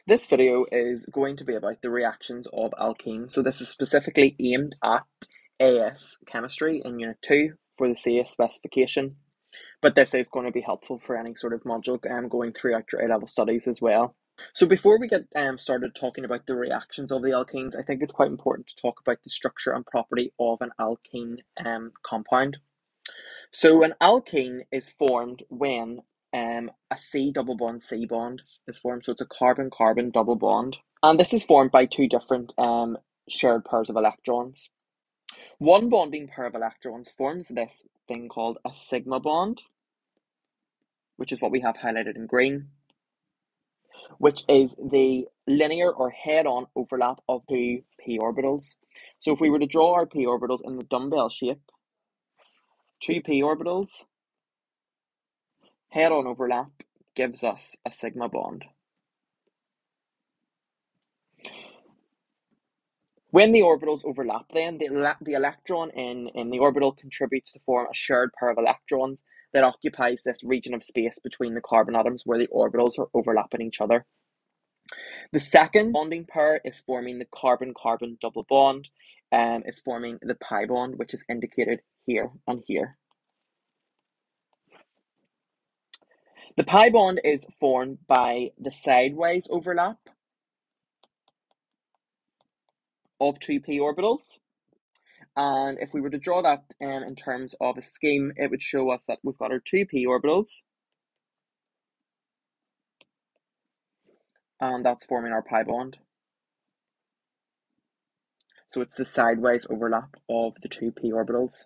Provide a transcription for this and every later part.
This video is going to be about the reactions of alkenes. So this is specifically aimed at AS chemistry in Unit 2 for the CS specification. But this is going to be helpful for any sort of module going throughout your A-level studies as well. So before we get started talking about the reactions of the alkenes, I think it's quite important to talk about the structure and property of an alkene compound. So an alkene is formed when a C double bond C bond is formed. So it's a carbon-carbon double bond. And this is formed by two different shared pairs of electrons. One bonding pair of electrons forms this thing called a sigma bond, which is what we have highlighted in green, which is the linear or head-on overlap of two p orbitals. So if we were to draw our p orbitals in the dumbbell shape, two p orbitals, head-on overlap gives us a sigma bond. When the orbitals overlap, then the electron in the orbital contributes to form a shared pair of electrons that occupies this region of space between the carbon atoms where the orbitals are overlapping each other. The second bonding pair is forming the carbon-carbon double bond, is forming the pi bond, which is indicated here and here. The pi bond is formed by the sideways overlap of two p orbitals. And if we were to draw that in terms of a scheme, it would show us that we've got our two p orbitals, and that's forming our pi bond. So it's the sideways overlap of the two p orbitals.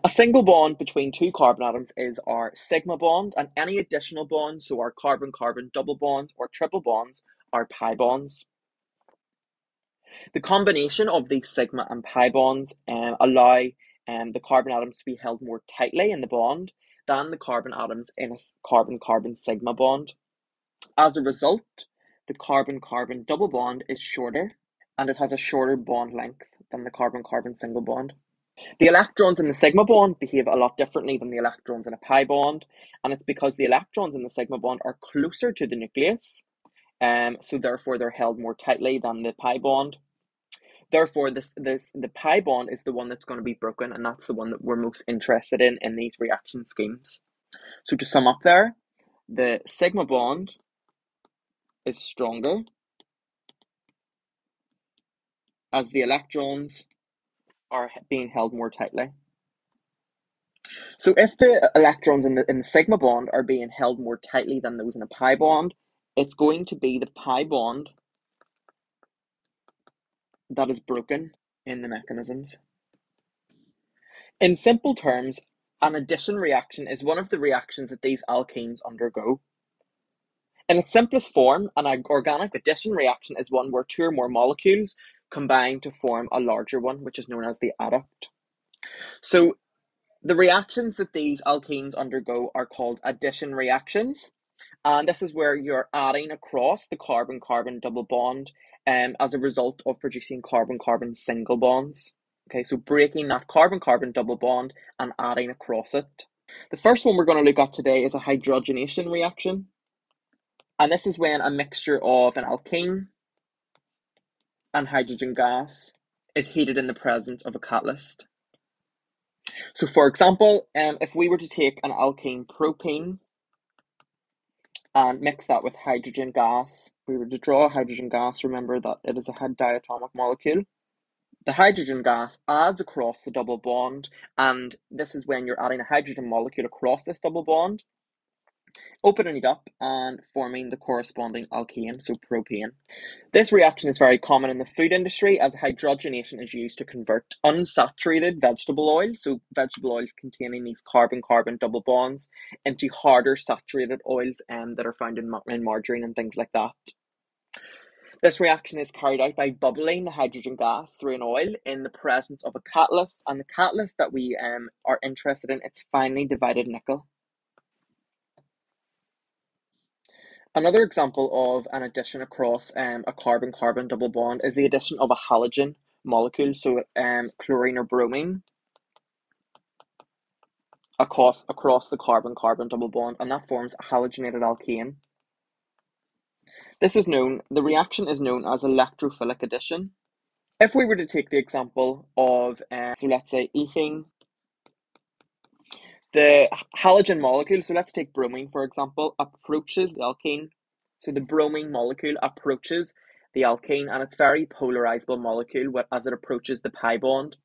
A single bond between two carbon atoms is our sigma bond, and any additional bonds, so our carbon-carbon double bonds or triple bonds, are pi bonds. The combination of these sigma and pi bonds allow the carbon atoms to be held more tightly in the bond than the carbon atoms in a carbon-carbon sigma bond. As a result, the carbon-carbon double bond is shorter, and it has a shorter bond length than the carbon-carbon single bond. The electrons in the sigma bond behave a lot differently than the electrons in a pi bond, and it's because the electrons in the sigma bond are closer to the nucleus, so therefore they're held more tightly than the pi bond. Therefore, the pi bond is the one that's going to be broken, and that's the one that we're most interested in these reaction schemes. So to sum up there, the sigma bond is stronger as the electrons are being held more tightly. So if the electrons in the sigma bond are being held more tightly than those in a pi bond, it's going to be the pi bond that is broken in the mechanisms. In simple terms, an addition reaction is one of the reactions that these alkenes undergo. In its simplest form, an organic addition reaction is one where two or more molecules combine to form a larger one, which is known as the adduct. So the reactions that these alkenes undergo are called addition reactions, and this is where you're adding across the carbon-carbon double bond as a result of producing carbon-carbon single bonds. Okay, so breaking that carbon-carbon double bond and adding across it. The first one we're going to look at today is a hydrogenation reaction, and this is when a mixture of an alkene and hydrogen gas is heated in the presence of a catalyst. So for example, if we were to take an alkene propene and mix that with hydrogen gas, if we were to draw hydrogen gas, remember that it is a diatomic molecule. The hydrogen gas adds across the double bond, and this is when you're adding a hydrogen molecule across this double bond, opening it up and forming the corresponding alkane, so propane. This reaction is very common in the food industry as hydrogenation is used to convert unsaturated vegetable oil, so vegetable oils containing these carbon-carbon double bonds, into harder saturated oils that are found in margarine and things like that. This reaction is carried out by bubbling the hydrogen gas through an oil in the presence of a catalyst, and the catalyst that we are interested in, it's finely divided nickel. Another example of an addition across a carbon-carbon double bond is the addition of a halogen molecule, so chlorine or bromine. across the carbon-carbon double bond, and that forms a halogenated alkane. The reaction is known as electrophilic addition. If we were to take the example of, so let's say ethane, the halogen molecule, so let's take bromine for example, approaches the alkane. So the bromine molecule approaches the alkane, and it's very polarizable molecule as it approaches the pi bond.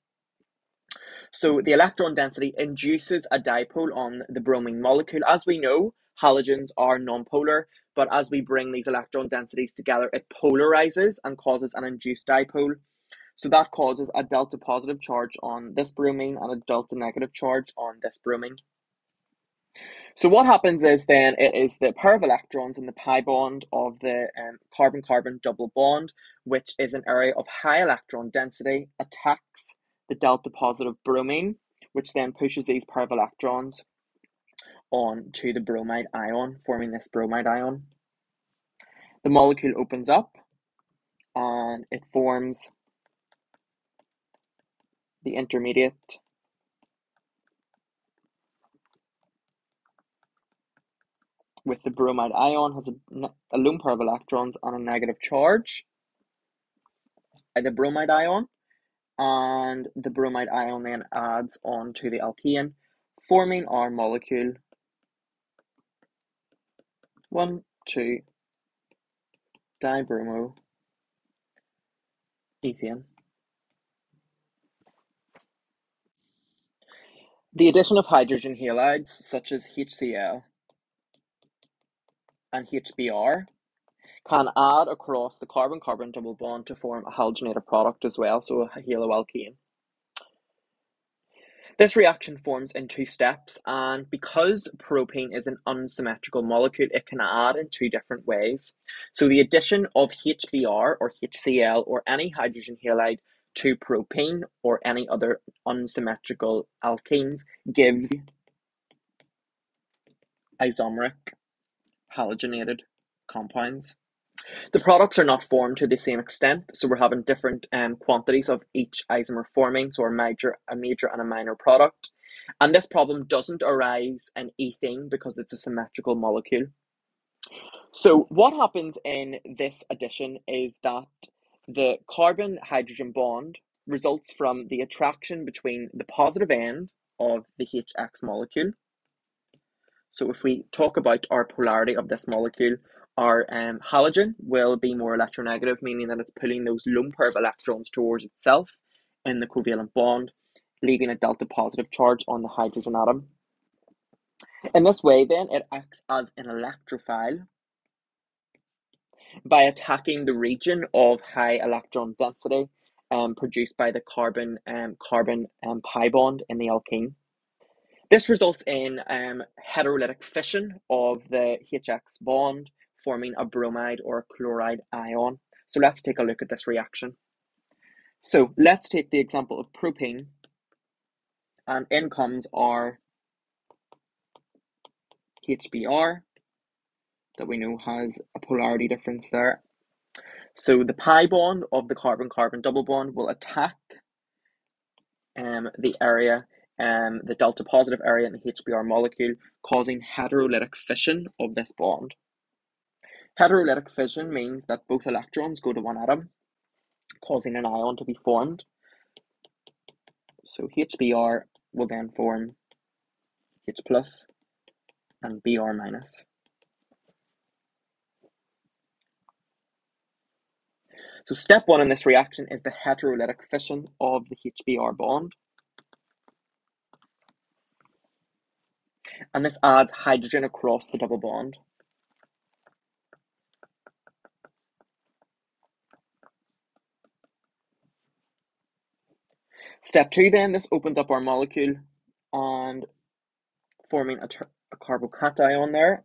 So the electron density induces a dipole on the bromine molecule. As we know, halogens are nonpolar, but as we bring these electron densities together, it polarizes and causes an induced dipole. So that causes a delta positive charge on this bromine and a delta negative charge on this bromine. So what happens is then it is the pair of electrons in the pi bond of the carbon-carbon double bond, which is an area of high electron density, attacks the delta positive bromine, which then pushes these pair of electrons on to the bromide ion, forming this bromide ion. The molecule opens up and it forms the intermediate with the bromide ion, has a lone pair of electrons and a negative charge. The bromide ion, and the bromide ion then adds on to the alkene, forming our molecule 1,2-dibromo ethane. The addition of hydrogen halides such as HCl and HBr can add across the carbon-carbon double bond to form a halogenated product as well, so a haloalkane. This reaction forms in two steps, and because propane is an unsymmetrical molecule, it can add in two different ways. So the addition of HBr or HCl or any hydrogen halide to propane or any other unsymmetrical alkenes gives isomeric halogenated compounds. The products are not formed to the same extent, so we're having different quantities of each isomer forming, so a major and a minor product. And this problem doesn't arise in ethane because it's a symmetrical molecule. So what happens in this addition is that the carbon-hydrogen bond results from the attraction between the positive end of the HX molecule. So if we talk about our polarity of this molecule, our halogen will be more electronegative, meaning that it's pulling those lone pair of electrons towards itself in the covalent bond, leaving a delta positive charge on the hydrogen atom. In this way, then, it acts as an electrophile by attacking the region of high electron density produced by the carbon-carbon pi bond in the alkene. This results in heterolytic fission of the HX bond, forming a bromide or a chloride ion. So let's take a look at this reaction. So let's take the example of propane, and in comes our HBr that we know has a polarity difference there. So the pi bond of the carbon-carbon double bond will attack the area, the delta positive area in the HBr molecule, causing heterolytic fission of this bond. Heterolytic fission means that both electrons go to one atom, causing an ion to be formed. So HBr will then form H plus and Br minus. So step one in this reaction is the heterolytic fission of the HBr bond. And this adds hydrogen across the double bond. Step two then, this opens up our molecule and forming a carbocation there.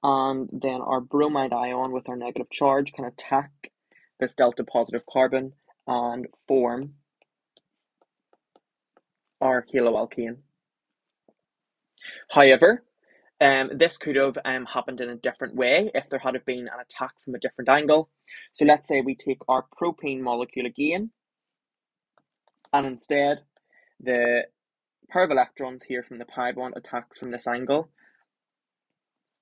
And then our bromide ion with our negative charge can attack this delta positive carbon and form our haloalkane. However, this could have happened in a different way if there had been an attack from a different angle. So let's say we take our propane molecule again, and instead the pair of electrons here from the pi bond attacks from this angle,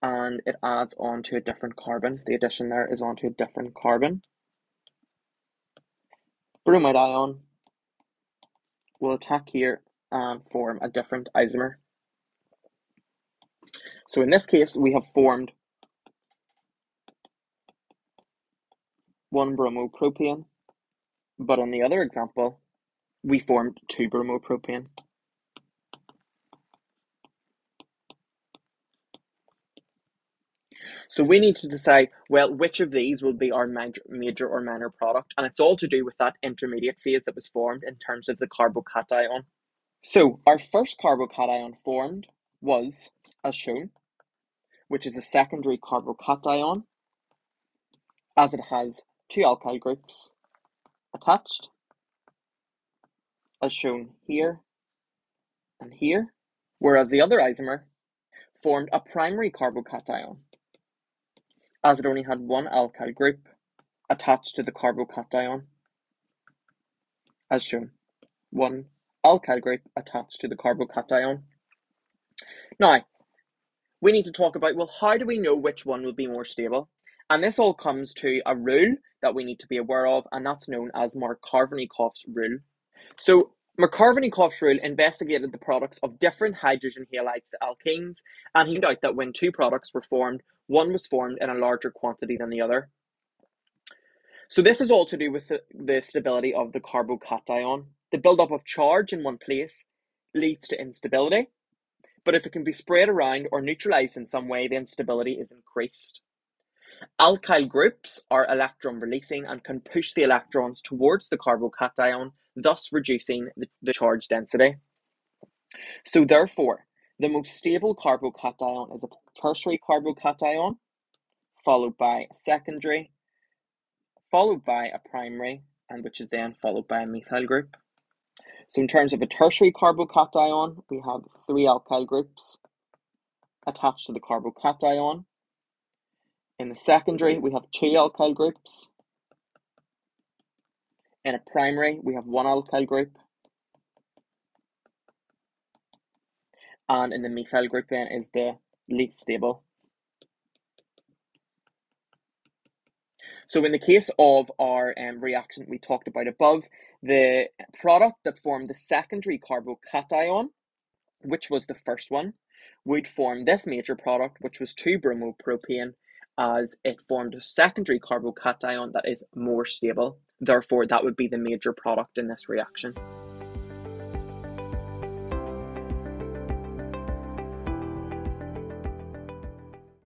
and it adds on to a different carbon. The addition there is onto a different carbon. Bromide ion will attack here and form a different isomer. So in this case, we have formed one bromopropane, but in the other example, we formed two bromopropane. So we need to decide, well, which of these will be our major or minor product, and it's all to do with that intermediate phase that was formed in terms of the carbocation. So our first carbocation formed was, as shown, which is a secondary carbocation, as it has two alkyl groups attached, as shown here and here, whereas the other isomer formed a primary carbocation, as it only had one alkyl group attached to the carbocation, as shown, one alkyl group attached to the carbocation. Now, we need to talk about, well, how do we know which one will be more stable? And this all comes to a rule that we need to be aware of, and that's known as Markovnikov's rule. So Markovnikov's rule investigated the products of different hydrogen halides to alkenes, and he found out that when two products were formed, one was formed in a larger quantity than the other. So this is all to do with the stability of the carbocation. The buildup of charge in one place leads to instability, but if it can be spread around or neutralized in some way, then stability is increased. Alkyl groups are electron releasing and can push the electrons towards the carbocation, thus reducing the charge density. So therefore, the most stable carbocation is a tertiary carbocation, followed by a secondary, followed by a primary, and which is then followed by a methyl group. So in terms of a tertiary carbocation, we have three alkyl groups attached to the carbocation. In the secondary, we have two alkyl groups. In a primary, we have one alkyl group. And in the methyl group then is the least stable. So in the case of our reaction we talked about above, the product that formed the secondary carbocation, which was the first one, would form this major product, which was 2-bromopropane, as it formed a secondary carbocation that is more stable. Therefore, that would be the major product in this reaction.